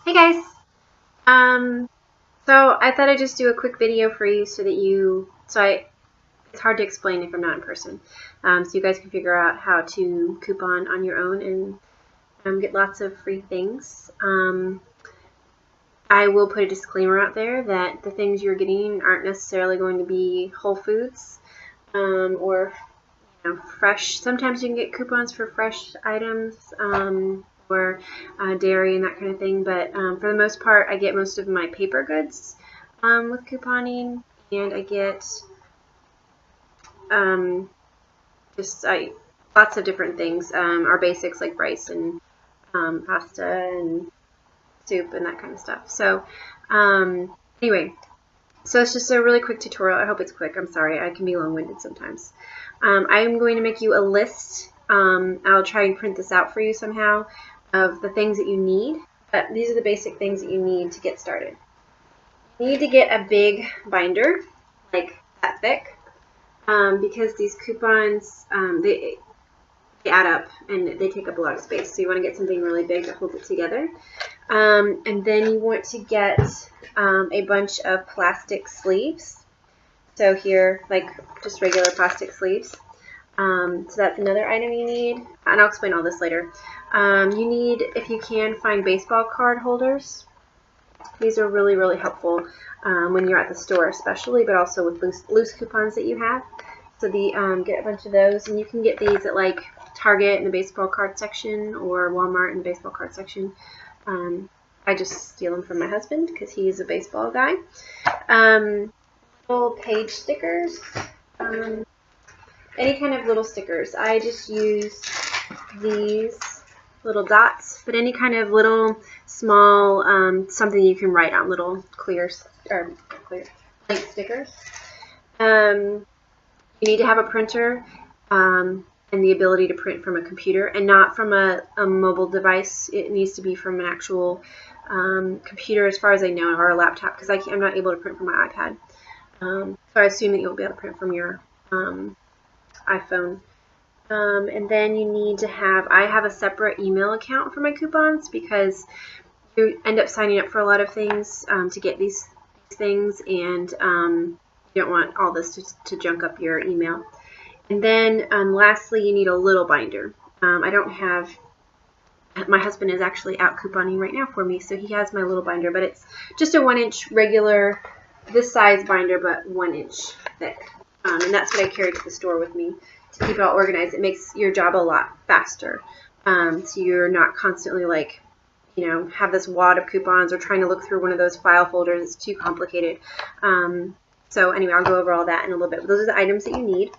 Hey guys. Um, so I thought I'd just do a quick video for you so that it's hard to explain if I'm not in person. So you guys can figure out how to coupon on your own and get lots of free things. I will put a disclaimer out there that the things you're getting aren't necessarily going to be Whole Foods or fresh. Sometimes you can get coupons for fresh items or dairy and that kind of thing. But for the most part, I get most of my paper goods with couponing, and I get um, just lots of different things. Our basics like rice and pasta and soup and that kind of stuff. So anyway. So it's just a really quick tutorial. I hope it's quick. I'm sorry. I can be long-winded sometimes. I'm going to make you a list. I'll try and print this out for you somehow of the things that you need. But these are the basic things that you need to get started. You need to get a big binder, like that thick, because these coupons, they add up and they take up a lot of space. So you want to get something really big to hold it together. And then you want to get a bunch of plastic sleeves. So here, like just regular plastic sleeves. So that's another item you need. And I'll explain all this later. You need, if you can, find baseball card holders. These are really, really helpful when you're at the store especially, but also with loose coupons that you have. So get a bunch of those. And you can get these at like Target in the baseball card section or Walmart in the baseball card section. I just steal them from my husband because he's a baseball guy. Little page stickers, any kind of little stickers. I just use these little dots, but any kind of little small something you can write on, little clear blank stickers. You need to have a printer and the ability to print from a computer and not from a mobile device. It needs to be from an actual computer, as far as I know, or a laptop, because I'm not able to print from my iPad. So I assume that you'll be able to print from your iPhone. And then you need to I have a separate email account for my coupons because you end up signing up for a lot of things to get these things, and you don't want all this to junk up your email. And then lastly, you need a little binder. I don't have, my husband is actually out couponing right now for me, so he has my little binder, but it's just a 1-inch regular, this size binder, but 1-inch thick. And that's what I carry to the store with me to keep it all organized. It makes your job a lot faster. So you're not constantly like, have this wad of coupons or trying to look through one of those file folders. It's too complicated. So anyway, I'll go over all that in a little bit. But those are the items that you need.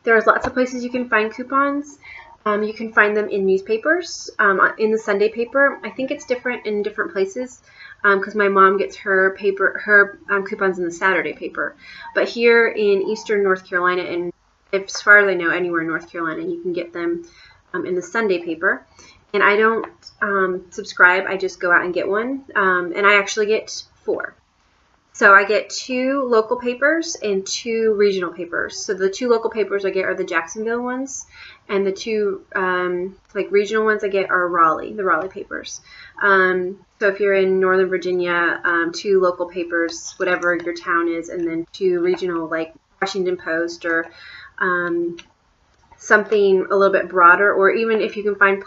There's lots of places you can find coupons. You can find them in newspapers, in the Sunday paper. I think it's different in different places because my mom gets her coupons in the Saturday paper. But here in Eastern North Carolina, and as far as I know, anywhere in North Carolina, you can get them in the Sunday paper. And I don't subscribe. I just go out and get one. And I actually get 4. So I get 2 local papers and 2 regional papers. So the 2 local papers I get are the Jacksonville ones, and the 2 regional ones I get are the Raleigh papers. So if you're in Northern Virginia, 2 local papers, whatever your town is, and then 2 regional, like Washington Post or something a little bit broader, or even if you can find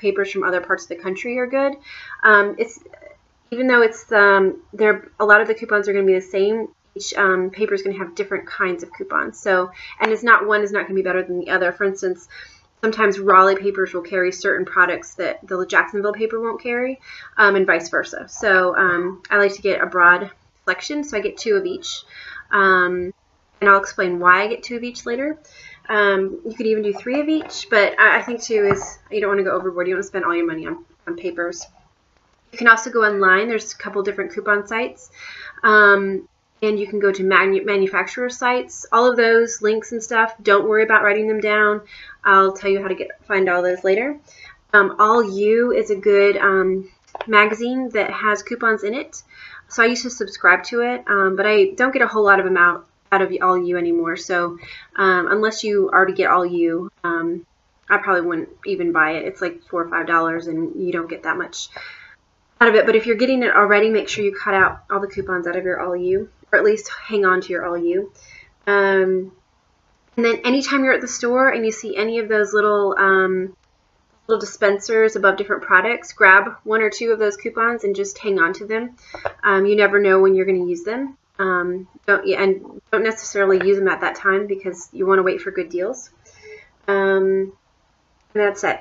papers from other parts of the country are good. Even though it's a lot of the coupons are going to be the same, each paper is going to have different kinds of coupons. So, and one is not going to be better than the other. For instance, sometimes Raleigh papers will carry certain products that the Jacksonville paper won't carry, and vice versa. So I like to get a broad selection, so I get 2 of each. And I'll explain why I get 2 of each later. You could even do 3 of each, but I think 2 is, you don't want to go overboard. You don't want to spend all your money on papers. You can also go online. There's a couple different coupon sites, and you can go to manufacturer sites. All of those links and stuff, don't worry about writing them down. I'll tell you how to find all those later. All You is a good magazine that has coupons in it, so I used to subscribe to it, but I don't get a whole lot of them out of All You anymore. So unless you already get All You, I probably wouldn't even buy it. It's like $4 or $5 and you don't get that much out of it. But if you're getting it already, make sure you cut out all the coupons out of your All You, or at least hang on to your All You. And then anytime you're at the store and you see any of those little dispensers above different products, grab 1 or 2 of those coupons and just hang on to them. You never know when you're going to use them. Don't necessarily use them at that time because you want to wait for good deals. And that's it.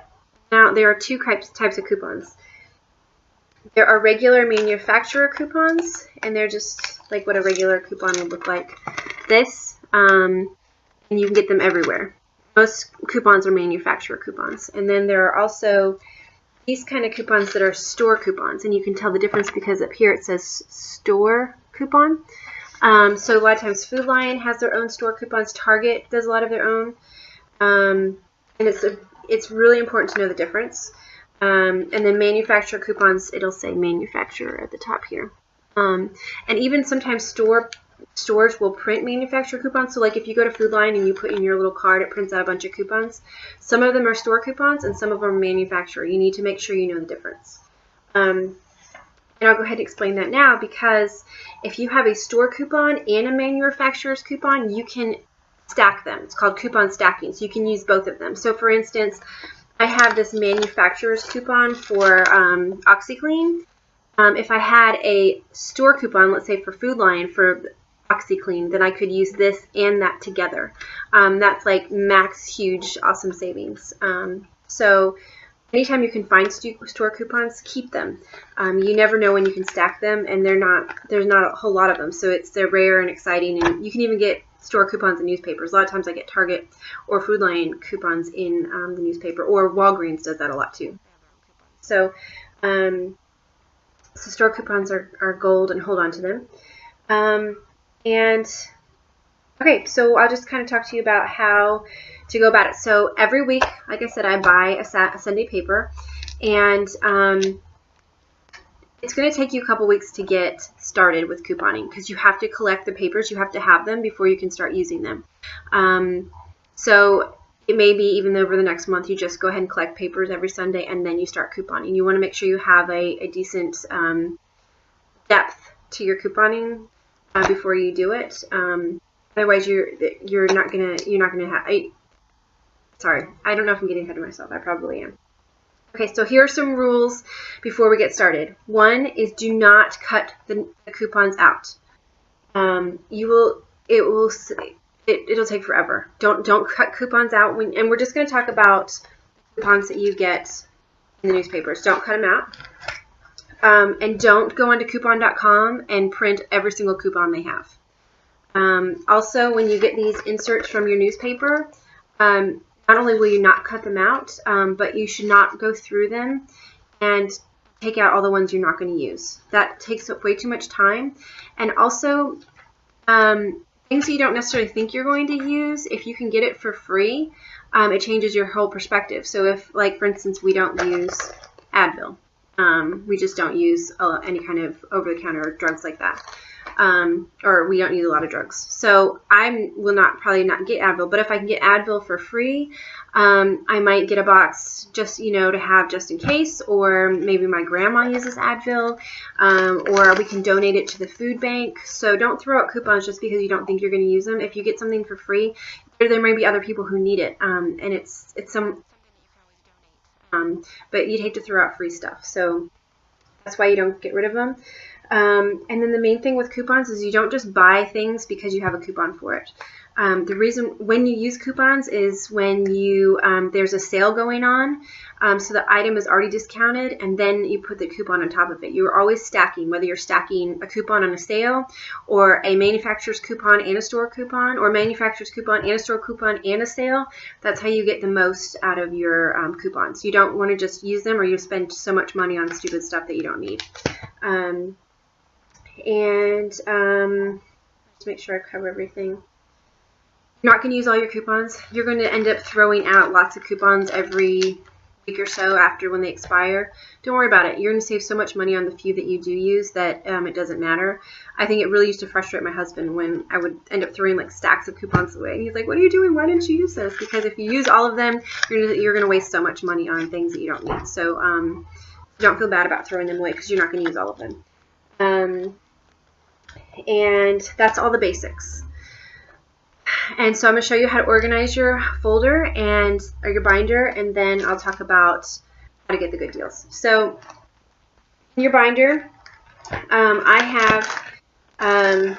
Now there are 2 types of coupons. There are regular manufacturer coupons, and they're just like what a regular coupon would look like. This, and you can get them everywhere. Most coupons are manufacturer coupons. And then there are also these kind of coupons that are store coupons, and you can tell the difference because up here it says store coupon. So a lot of times Food Lion has their own store coupons. Target does a lot of their own. And it's really important to know the difference. And then manufacturer coupons, it'll say manufacturer at the top here. And even sometimes stores will print manufacturer coupons. So like if you go to Food Lion and you put in your little card, it prints out a bunch of coupons. Some of them are store coupons and some of them are manufacturer. You need to make sure you know the difference. And I'll go ahead and explain that now, because if you have a store coupon and a manufacturer's coupon, you can stack them. It's called coupon stacking. So you can use both of them. So for instance, I have this manufacturer's coupon for OxiClean. If I had a store coupon, let's say for Food Lion for OxiClean, then I could use this and that together. That's like max huge awesome savings. So anytime you can find store coupons, keep them. You never know when you can stack them, and there's not a whole lot of them, so they're rare and exciting. And you can even get store coupons in newspapers. A lot of times I get Target or Food Lion coupons in the newspaper, or Walgreens does that a lot too. So, so store coupons are gold, and hold on to them. Okay, so I'll just kind of talk to you about how to go about it. So every week, like I said, I buy a Sunday paper, and it's going to take you a couple weeks to get started with couponing because you have to collect the papers. You have to have them before you can start using them. So it may be even over the next month, you just go ahead and collect papers every Sunday, and then you start couponing. You want to make sure you have a decent depth to your couponing before you do it. Otherwise, you're not gonna have. Sorry, I don't know if I'm getting ahead of myself. I probably am. Okay, so here are some rules before we get started. One is do not cut the coupons out. It'll take forever. Don't cut coupons out and we're just going to talk about coupons that you get in the newspapers. Don't cut them out. And don't go onto coupon.com and print every single coupon they have. Also, when you get these inserts from your newspaper, not only will you not cut them out, but you should not go through them and take out all the ones you're not going to use. That takes up way too much time. And also, things that you don't necessarily think you're going to use, if you can get it for free, it changes your whole perspective. So if, like, for instance, we don't use Advil. We just don't use any kind of over-the-counter drugs like that. Or we don't use a lot of drugs. So I will probably not get Advil, but if I can get Advil for free, I might get a box just, to have just in case, or maybe my grandma uses Advil, or we can donate it to the food bank. So don't throw out coupons just because you don't think you're going to use them. If you get something for free, there may be other people who need it, and it's something that you can always donate. But you'd hate to throw out free stuff. So that's why you don't get rid of them. And then the main thing with coupons is you don't just buy things because you have a coupon for it. The reason when you use coupons is when there's a sale going on, so the item is already discounted, and then you put the coupon on top of it. You're always stacking, whether you're stacking a coupon on a sale, or a manufacturer's coupon and a store coupon, or a manufacturer's coupon and a store coupon and a sale. That's how you get the most out of your coupons. You don't want to just use them, or you spend so much money on stupid stuff that you don't need. Let's make sure I cover everything. You're not going to use all your coupons. You're going to end up throwing out lots of coupons every week or so after when they expire, don't worry about it. You're going to save so much money on the few that you do use that it doesn't matter. I think it really used to frustrate my husband when I would end up throwing like stacks of coupons away. And he's like, what are you doing? Why didn't you use this? Because if you use all of them, you're going to waste so much money on things that you don't need. So don't feel bad about throwing them away because you're not going to use all of them. And that's all the basics. And so I'm going to show you how to organize your folder or your binder, and then I'll talk about how to get the good deals. So in your binder, I have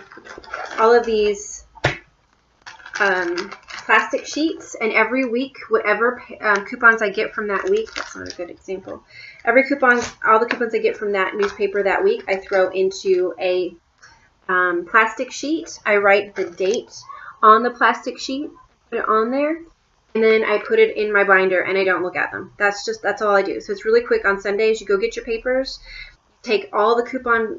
all of these plastic sheets, and every week, whatever coupons I get from that week, that's not a good example, all the coupons I get from that newspaper that week, I throw into a plastic sheet. I write the date on the plastic sheet, put it on there, and then I put it in my binder and I don't look at them. That's all I do. So it's really quick. On Sundays, you go get your papers, take all the coupon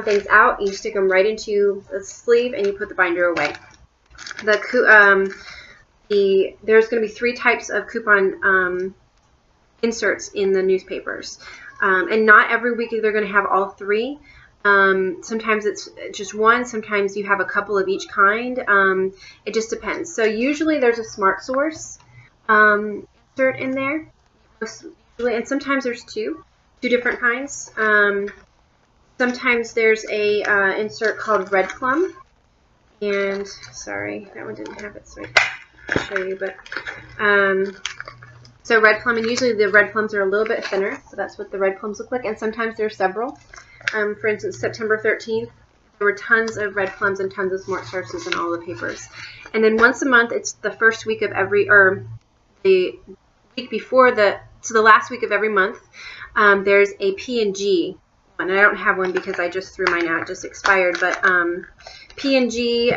things out, and you stick them right into the sleeve and you put the binder away. There's going to be 3 types of coupon inserts in the newspapers, and not every week they're going to have all 3. Sometimes it's just one, sometimes you have a couple of each kind. It just depends. So usually there's a Smart Source insert in there, and sometimes there's two different kinds. Sometimes there's a insert called Red Plum, and sorry, that one didn't have it, so I'll show you, but so Red Plum, and usually the Red Plums are a little bit thinner, so that's what the Red Plums look like, and sometimes there's several. For instance, September 13th, there were tons of Red Plums and tons of Smart Sources in all the papers. And then once a month, it's the first week of the week before the last week of every month, there's a P&G one. And I don't have one because I just threw mine out, it just expired, but P&G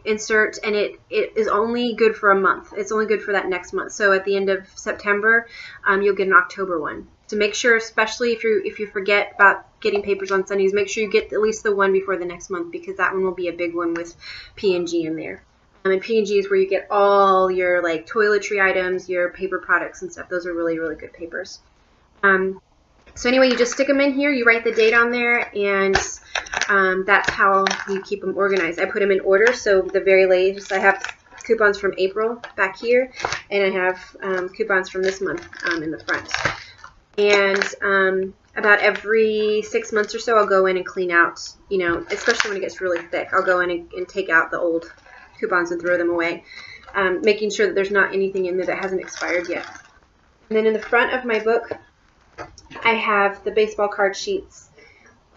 insert, and it is only good for a month. It's only good for that next month. So at the end of September, you'll get an October one. So make sure, especially if you forget about getting papers on Sundays, make sure you get at least the one before the next month, because that one will be a big one with P&G in there. And P&G is where you get all your like toiletry items, your paper products and stuff. Those are really, really good papers. So anyway, you just stick them in here, you write the date on there, and that's how you keep them organized. I put them in order, so the very latest, I have coupons from April back here, and I have coupons from this month in the front. And about every 6 months or so, I'll go in and clean out, especially when it gets really thick, I'll go in and take out the old coupons and throw them away, making sure that there's not anything in there that hasn't expired yet. And then in the front of my book, I have the baseball card sheets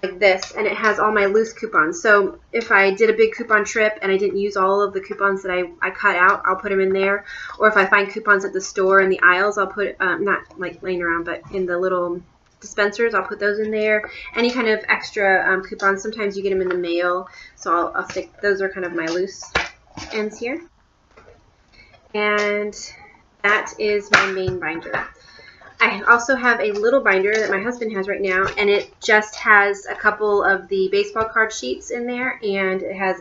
like this, and it has all my loose coupons. So if I did a big coupon trip and I didn't use all of the coupons that I cut out, I'll put them in there. Or if I find coupons at the store in the aisles, I'll put, not like laying around, but in the little dispensers, I'll put those in there. Any kind of extra coupons, sometimes you get them in the mail, so I'll stick, those are kind of my loose ends here. And that is my main binder. I also have a little binder that my husband has right now, and it just has a couple of the baseball card sheets in there, and it has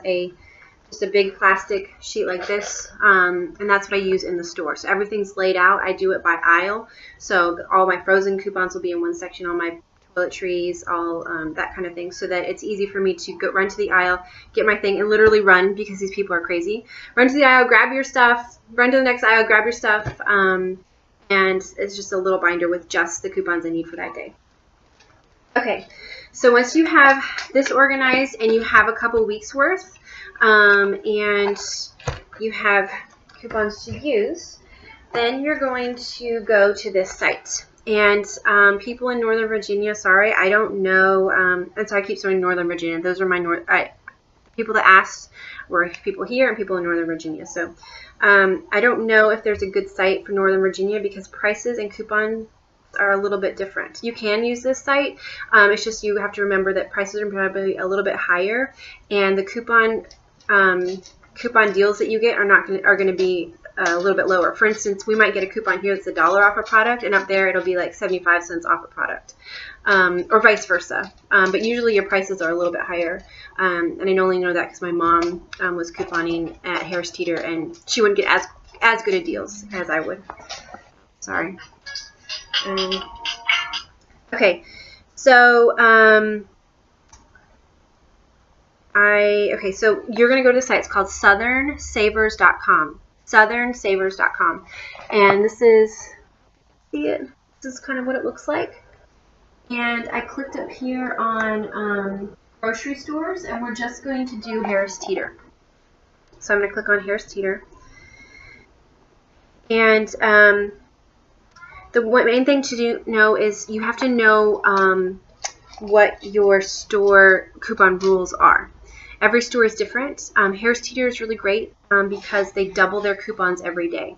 just a big plastic sheet like this, and that's what I use in the store. So everything's laid out. I do it by aisle, so all my frozen coupons will be in one section, all my toiletries, all that kind of thing, so that it's easy for me to run to the aisle, get my thing, and literally run, because these people are crazy. Run to the aisle, grab your stuff, run to the next aisle, grab your stuff, and it's just a little binder with just the coupons I need for that day. Okay, so once you have this organized and you have a couple weeks worth, and you have coupons to use, then you're going to go to this site. And people in Northern Virginia, sorry, I don't know, and so I keep saying Northern Virginia. Those are my people that asked were people here and people in Northern Virginia. So I don't know if there's a good site for Northern Virginia, because prices and coupons are a little bit different. You can use this site. It's just you have to remember that prices are probably a little bit higher, and the coupon deals that you get are going to be a little bit lower. For instance, we might get a coupon here that's $1 off a product, and up there it'll be like 75 cents off a product, or vice versa. But usually your prices are a little bit higher, and I only know that because my mom was couponing at Harris Teeter, and she wouldn't get as good a deals as I would. Sorry. Okay, so so you're going to go to the site. It's called southernsavers.com. Southernsavers.com. And this is, see it? This is kind of what it looks like. And I clicked up here on grocery stores, and we're just going to do Harris Teeter. So I'm going to click on Harris Teeter. And the main thing to know is you have to know what your store coupon rules are. Every store is different. Harris Teeter is really great because they double their coupons every day.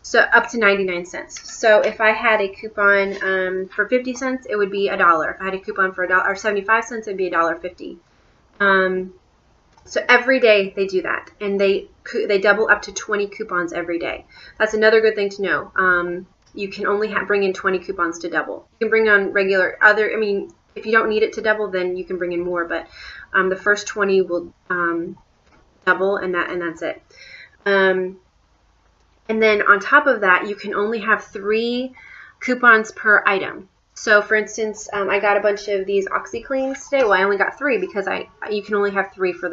So up to 99 cents. So if I had a coupon for 50 cents, it would be $1. If I had a coupon for $1 or 75 cents, it would be $1.50. So every day they do that, and they double up to 20 coupons every day. That's another good thing to know. You can only bring in 20 coupons to double. You can bring on if you don't need it to double, then you can bring in more, but the first 20 will double, and that's it. And then on top of that, you can only have 3 coupons per item. So for instance, I got a bunch of these OxiCleans today. Well, I only got 3 because you can only have 3 for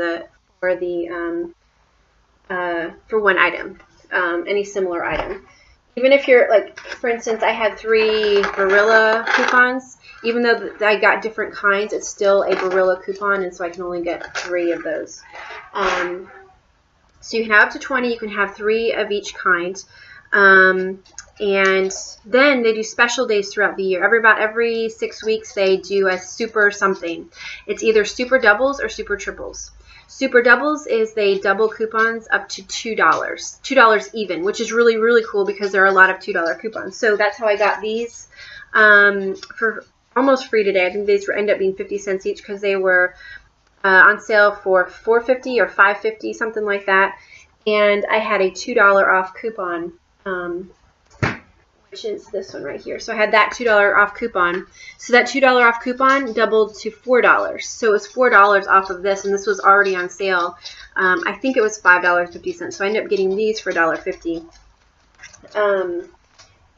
one item, any similar item. Even if you're like, for instance, I had 3 Barilla coupons. Even though I got different kinds, it's still a Barilla coupon, and so I can only get 3 of those. So you can have up to 20. You can have 3 of each kind. And then they do special days throughout the year. About every 6 weeks, they do a super something. It's either super doubles or super triples. Super doubles is they double coupons up to $2. $2 even, which is really, really cool because there are a lot of $2 coupons. So that's how I got these for almost free today. I think these ended up being 50 cents each because they were on sale for $4.50 or $5.50, something like that. And I had a $2 off coupon, which is this one right here. So I had that $2 off coupon. So that $2 off coupon doubled to $4. So it was $4 off of this, and this was already on sale. I think it was $5.50. So I ended up getting these for $1.50.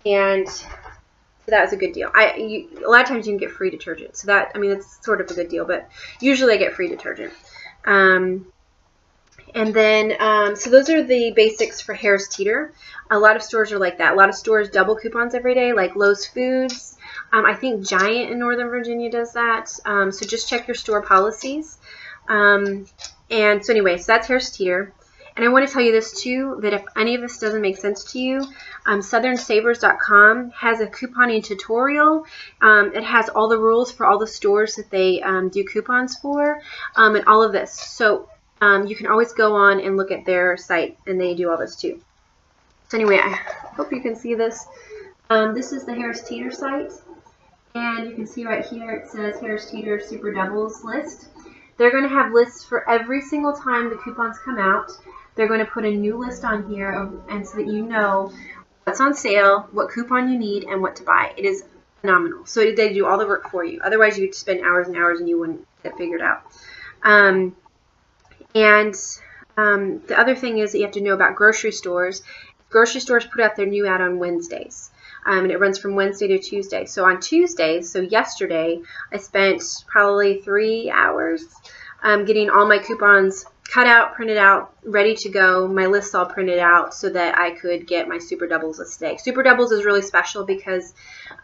And so that was a good deal. A lot of times you can get free detergent. So that's sort of a good deal, but usually I get free detergent. And then, so those are the basics for Harris Teeter. A lot of stores are like that. A lot of stores double coupons every day, like Lowe's Foods. I think Giant in Northern Virginia does that. So just check your store policies. And so anyway, so that's Harris Teeter. And I want to tell you this too, that if any of this doesn't make sense to you, southernsavers.com has a couponing tutorial. It has all the rules for all the stores that they do coupons for, and all of this. So you can always go on and look at their site, and they do all this too. So anyway, I hope you can see this. This is the Harris Teeter site, and you can see right here it says Harris Teeter Super Doubles list. They're going to have lists for every single time the coupons come out. They're going to put a new list on here, and so that you know what's on sale, what coupon you need, and what to buy. It is phenomenal. So they do all the work for you. Otherwise, you'd spend hours and hours and you wouldn't get it figured out. The other thing is that you have to know about grocery stores. Grocery stores put out their new ad on Wednesdays. And it runs from Wednesday to Tuesday. So on Tuesday, so yesterday, I spent probably 3 hours getting all my coupons cut out, printed out, ready to go, my lists all printed out so that I could get my Super Doubles list today. Super Doubles is really special because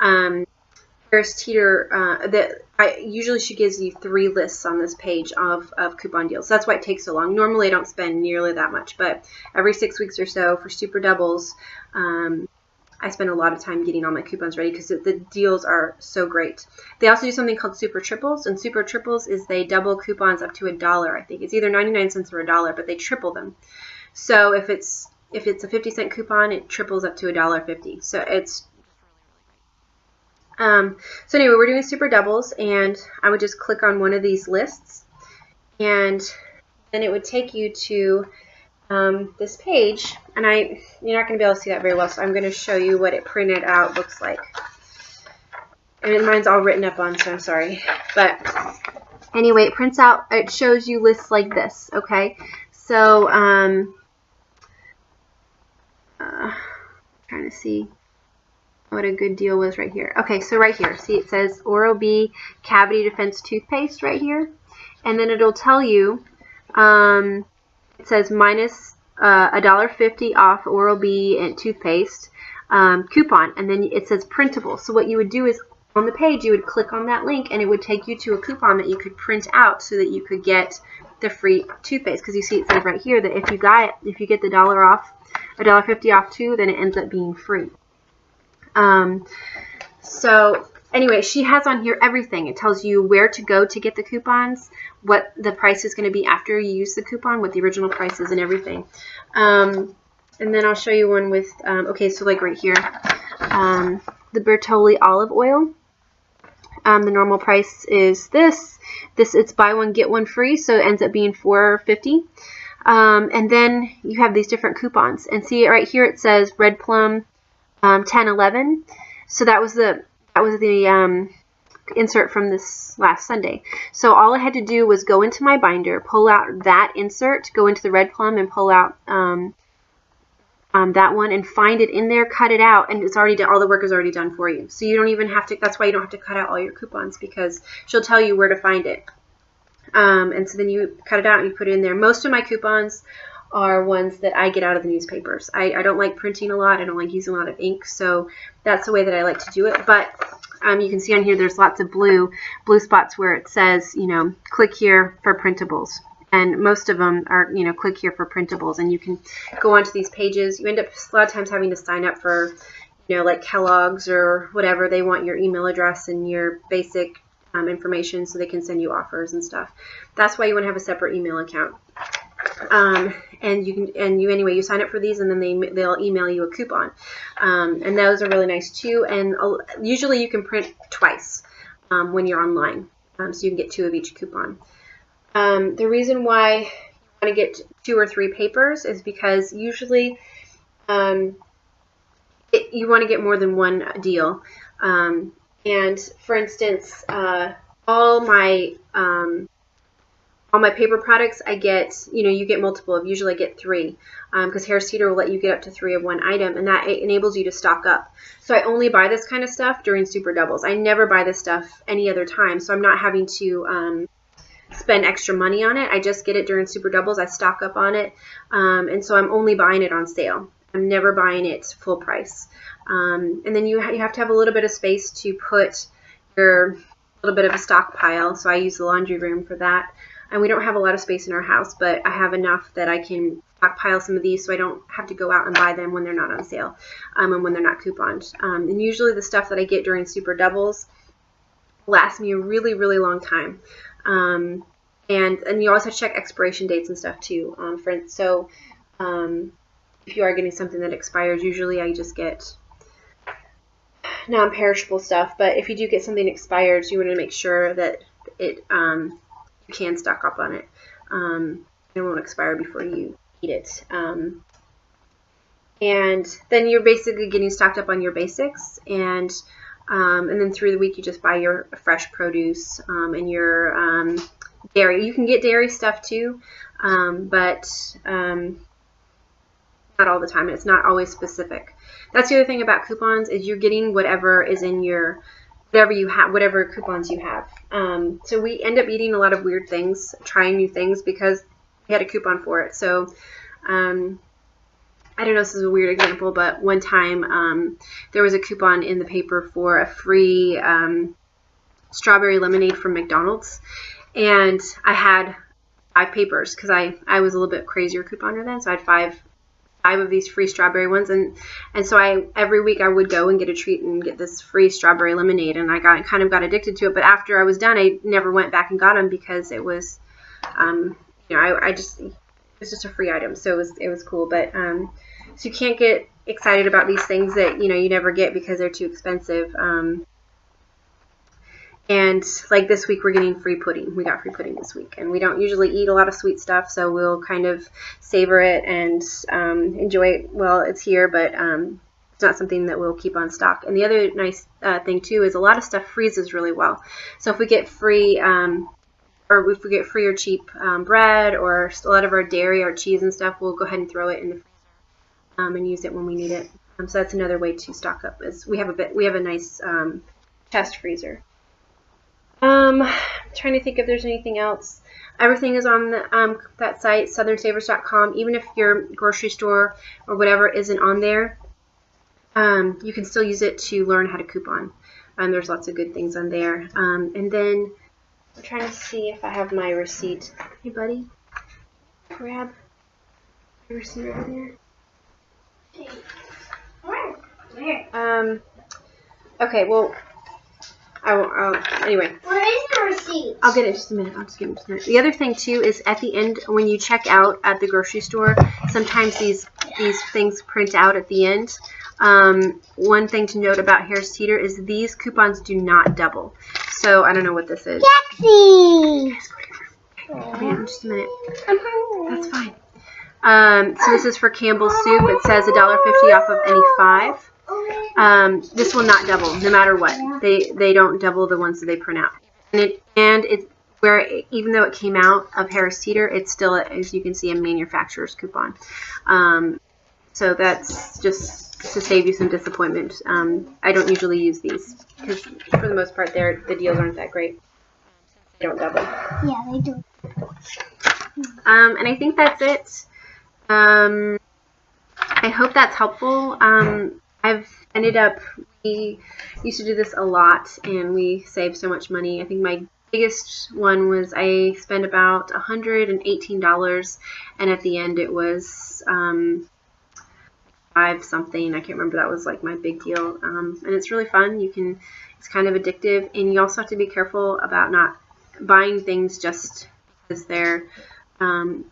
Harris Teeter, usually she gives you 3 lists on this page of coupon deals. So that's why it takes so long. Normally I don't spend nearly that much, but every 6 weeks or so for Super Doubles, I spend a lot of time getting all my coupons ready because the deals are so great. They also do something called Super Triples, and Super Triples is they double coupons up to $1. I think it's either 99 cents or $1, but they triple them. So if it's a 50-cent coupon, it triples up to $1.50. So it's so anyway, we're doing Super Doubles, and I would just click on one of these lists, and then it would take you to this page, and you're not going to be able to see that very well, so I'm going to show you what it printed out looks like. And mine's all written up on, so I'm sorry. But anyway, it prints out, it shows you lists like this, okay? So, trying to see. what a good deal was right here. Okay, so right here, see it says Oral-B Cavity Defense Toothpaste right here. And then it'll tell you, it says minus $1.50 off Oral-B and toothpaste coupon. And then it says printable. So what you would do is on the page, you would click on that link and it would take you to a coupon that you could print out so that you could get the free toothpaste. Because you see it says right here that if you get the $1.50 off too, then it ends up being free. So anyway, she has on here everything. It tells you where to go to get the coupons, what the price is going to be after you use the coupon, what the original price is and everything. And then I'll show you one with, okay, so like right here, the Bertolli olive oil. The normal price is this. It's buy one, get one free, so it ends up being $4.50. And then you have these different coupons. And see right here it says Red Plum 10/11. So that was the insert from this last Sunday. So all I had to do was go into my binder, pull out that insert, go into the Red Plum and pull out that one and find it in there, cut it out, and it's already done. All the work is already done for you. So you don't even have to, that's why you don't have to cut out all your coupons, because she'll tell you where to find it. And so then you cut it out and you put it in there. Most of my coupons are ones that I get out of the newspapers. I don't like printing a lot. I don't like using a lot of ink, so that's the way that I like to do it. But you can see on here there's lots of blue spots where it says, you know, click here for printables. And most of them are, you know, click here for printables. And you can go onto these pages. You end up a lot of times having to sign up for, you know, like Kellogg's or whatever. They want your email address and your basic information so they can send you offers and stuff. That's why you want to have a separate email account. And you sign up for these, and then they'll email you a coupon. And those are really nice too. And usually you can print twice when you're online, so you can get 2 of each coupon. The reason why you want to get 2 or 3 papers is because usually you want to get more than one deal. And for instance, all my paper products, I get, you know, you get multiple of, usually I get 3, because Harris Teeter will let you get up to 3 of one item, and that enables you to stock up. So I only buy this kind of stuff during Super Doubles. I never buy this stuff any other time, so I'm not having to spend extra money on it. I just get it during Super Doubles. I stock up on it, and so I'm only buying it on sale. I'm never buying it full price. And then you have to have a little bit of space to put your little bit of a stockpile, so I use the laundry room for that. And we don't have a lot of space in our house, but I have enough that I can stockpile some of these so I don't have to go out and buy them when they're not on sale, and when they're not couponed. And usually the stuff that I get during Super Doubles lasts me a really, really long time. And you always have to check expiration dates and stuff too. So if you are getting something that expires, usually I just get non-perishable stuff. But if you do get something expired, you want to make sure that it you can stock up on it. It won't expire before you eat it. And then you're basically getting stocked up on your basics, and then through the week you just buy your fresh produce and your dairy. You can get dairy stuff too, but not all the time. It's not always specific. That's the other thing about coupons, is you're getting whatever is in your whatever coupons you have. So we end up eating a lot of weird things, trying new things because we had a coupon for it. So I don't know if this is a weird example, but one time there was a coupon in the paper for a free strawberry lemonade from McDonald's, and I had 5 papers because I was a little bit crazier couponer then, so I had 5 of these free strawberry ones, and so every week I would go and get a treat and get this free strawberry lemonade, and I kind of got addicted to it. But after I was done, I never went back and got them because it was it was just a free item, so it was cool. But so you can't get excited about these things that you never get because they're too expensive. And like this week, we're getting free pudding. We got free pudding this week, and we don't usually eat a lot of sweet stuff, so we'll kind of savor it and enjoy it while it's here, but it's not something that we'll keep on stock. And the other nice thing too is a lot of stuff freezes really well. So if we get free or cheap bread, or a lot of our dairy or cheese and stuff, we'll go ahead and throw it in the freezer and use it when we need it. So that's another way to stock up. Is we have a nice chest freezer. Trying to think if there's anything else. Everything is on the, that site, southernsavers.com. Even if your grocery store or whatever isn't on there, you can still use it to learn how to coupon. There's lots of good things on there. And then I'm trying to see if I have my receipt. Hey, buddy, grab your receipt over there. Okay, well, anyway. Where is the receipt? I'll get it in just a minute. The other thing, too, is at the end, when you check out at the grocery store, sometimes these things print out at the end. One thing to note about Harris Teeter is these coupons do not double. So, I don't know what this is. Taxi! Okay, just a minute. That's fine. So this is for Campbell's Soup. It says $1.50 off of any 5. This will not double, no matter what. They don't double the ones that they print out. And it's where, even though it came out of Harris Teeter, it's still, as you can see, a manufacturer's coupon. So that's just to save you some disappointment. I don't usually use these because, for the most part, the deals aren't that great. They don't double. Yeah, they do. And I think that's it. I hope that's helpful. I've ended up, we used to do this a lot, and we saved so much money. I think my biggest one was I spent about $118, and at the end it was 5 something. I can't remember. That was like my big deal. And it's really fun. It's kind of addictive, and you also have to be careful about not buying things just because they're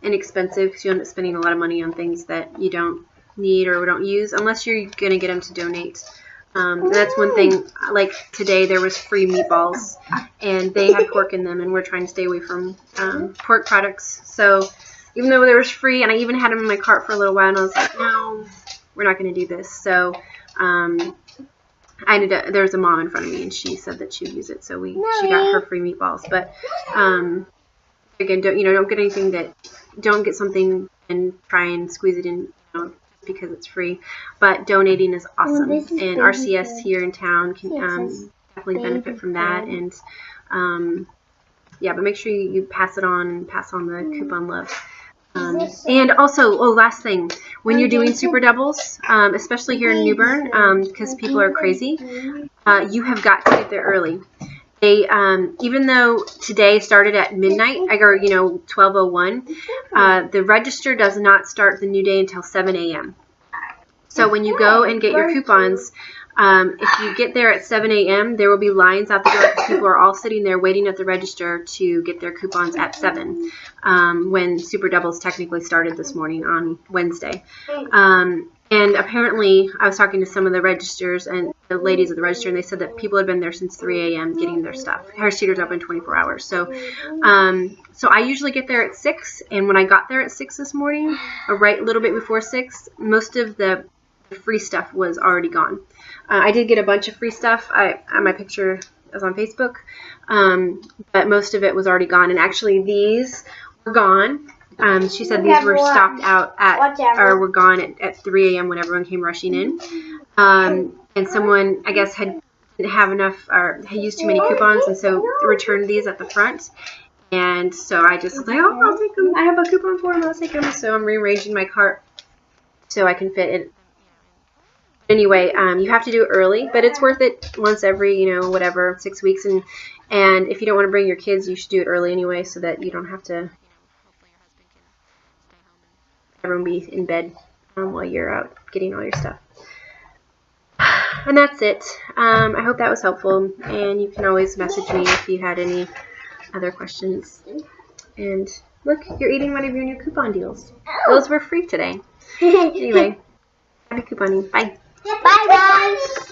inexpensive, because you end up spending a lot of money on things that you don't need or don't use, unless you're going to get them to donate. And that's one thing. Like today, there was free meatballs, and they had pork in them, and we're trying to stay away from pork products. So even though they were free, and I even had them in my cart for a little while, and I was like, no, we're not going to do this. So there was a mom in front of me, and she said that she would use it, so she got her free meatballs. But again, don't get anything don't get something and try and squeeze it in, because it's free. But donating is awesome, and RCS here in town can definitely benefit from that. And yeah, but make sure you pass it on and pass on the coupon love. And also, last thing, when you're doing super doubles, especially here in New Bern, because people are crazy, you have got to get there early. They, even though today started at midnight, or 12:01, the register does not start the new day until 7 a.m. So when you go and get your coupons, if you get there at 7 a.m., there will be lines out the door because people are all sitting there waiting at the register to get their coupons at 7, when Super Doubles technically started this morning on Wednesday. And apparently, I was talking to some of the registers and the ladies at the register, and they said that people had been there since 3 a.m. getting their stuff. Harris Teeter's open 24 hours. So I usually get there at 6, and when I got there at 6 this morning, or right a little bit before 6, most of the free stuff was already gone. I did get a bunch of free stuff. My picture is on Facebook, but most of it was already gone, and actually these were gone. She said these were stocked out or were gone at 3 a.m. when everyone came rushing in. And someone, I guess, didn't have enough or had used too many coupons, and so returned these at the front. And so I just was like, oh, I'll take them. I have a coupon for them. I'll take them. So I'm rearranging my cart so I can fit it. Anyway, you have to do it early, but it's worth it once every, 6 weeks. And if you don't want to bring your kids, you should do it early anyway, so that you don't have to. Everyone be in bed while you're out getting all your stuff. And that's it. I hope that was helpful, and you can always message me if you had any other questions. And look, you're eating one of your new coupon deals. Those were free today. Anyway, happy couponing. Bye. Bye, guys.